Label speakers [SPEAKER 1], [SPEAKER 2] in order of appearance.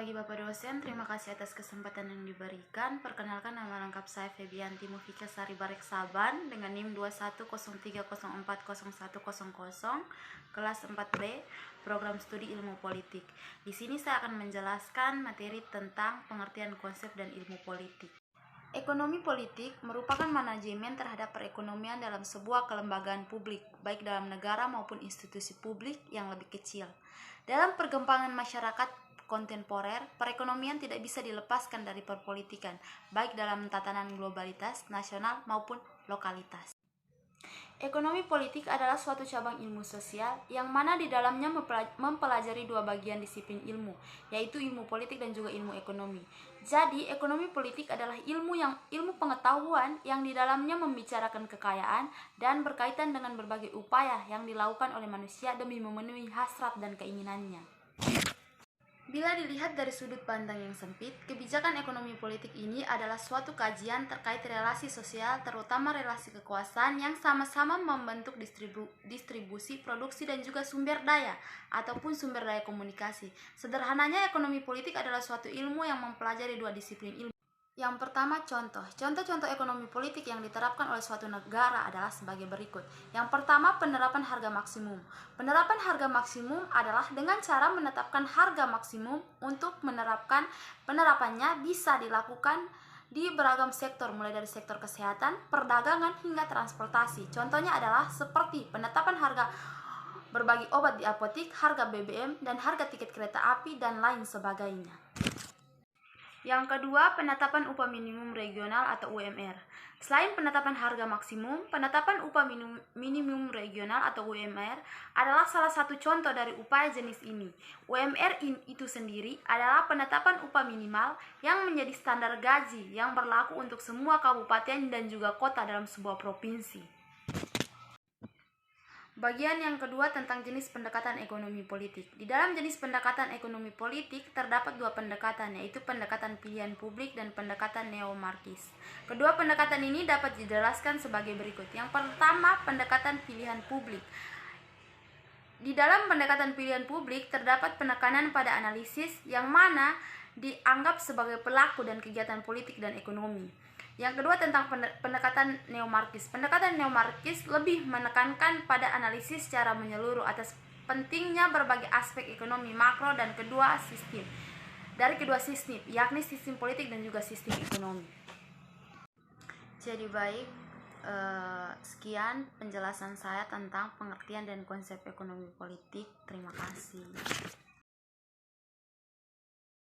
[SPEAKER 1] pagi Bapak dosen, terima kasih atas kesempatan yang diberikan. Perkenalkan, nama lengkap saya Febianti Mufica Sari Bareksaban dengan NIM 2103040100, kelas 4B, program studi ilmu politik. Di sini saya akan menjelaskan materi tentang pengertian konsep dan ilmu politik. Ekonomi politik merupakan manajemen terhadap perekonomian dalam sebuah kelembagaan publik, baik dalam negara maupun institusi publik yang lebih kecil. Dalam perkembangan masyarakat kontemporer, perekonomian tidak bisa dilepaskan dari perpolitikan, baik dalam tatanan globalitas, nasional maupun lokalitas. Ekonomi politik adalah suatu cabang ilmu sosial yang mana di dalamnya mempelajari dua bagian disiplin ilmu, yaitu ilmu politik dan juga ilmu ekonomi. Jadi, ekonomi politik adalah ilmu pengetahuan yang di dalamnya membicarakan kekayaan dan berkaitan dengan berbagai upaya yang dilakukan oleh manusia demi memenuhi hasrat dan keinginannya. Bila dilihat dari sudut pandang yang sempit, kebijakan ekonomi politik ini adalah suatu kajian terkait relasi sosial, terutama relasi kekuasaan yang sama-sama membentuk distribusi, produksi, dan juga sumber daya ataupun sumber daya komunikasi. Sederhananya, ekonomi politik adalah suatu ilmu yang mempelajari dua disiplin ilmu. Yang pertama, contoh ekonomi politik yang diterapkan oleh suatu negara adalah sebagai berikut. Yang pertama, penerapan harga maksimum. Penerapan harga maksimum adalah dengan cara menetapkan harga maksimum. Untuk penerapannya bisa dilakukan di beragam sektor, mulai dari sektor kesehatan, perdagangan, hingga transportasi. Contohnya adalah seperti penetapan harga berbagai obat di apotik, harga BBM, dan harga tiket kereta api, dan lain sebagainya. Yang kedua, penetapan upah minimum regional atau UMR. Selain penetapan harga maksimum, penetapan upah minimum regional atau UMR adalah salah satu contoh dari upaya jenis ini. UMR itu sendiri adalah penetapan upah minimal yang menjadi standar gaji yang berlaku untuk semua kabupaten dan juga kota dalam sebuah provinsi. Bagian yang kedua tentang jenis pendekatan ekonomi politik. Di dalam jenis pendekatan ekonomi politik terdapat dua pendekatan, yaitu pendekatan pilihan publik dan pendekatan neomarkis. Kedua pendekatan ini dapat dijelaskan sebagai berikut. Yang pertama, pendekatan pilihan publik. Di dalam pendekatan pilihan publik terdapat penekanan pada analisis yang mana dianggap sebagai pelaku dan kegiatan politik dan ekonomi. Yang kedua tentang pendekatan neomarkis. Pendekatan neomarkis lebih menekankan pada analisis secara menyeluruh atas pentingnya berbagai aspek ekonomi makro dan kedua sistem, yakni sistem politik dan juga sistem ekonomi. Jadi baik, sekian penjelasan saya tentang pengertian dan konsep ekonomi politik. Terima kasih.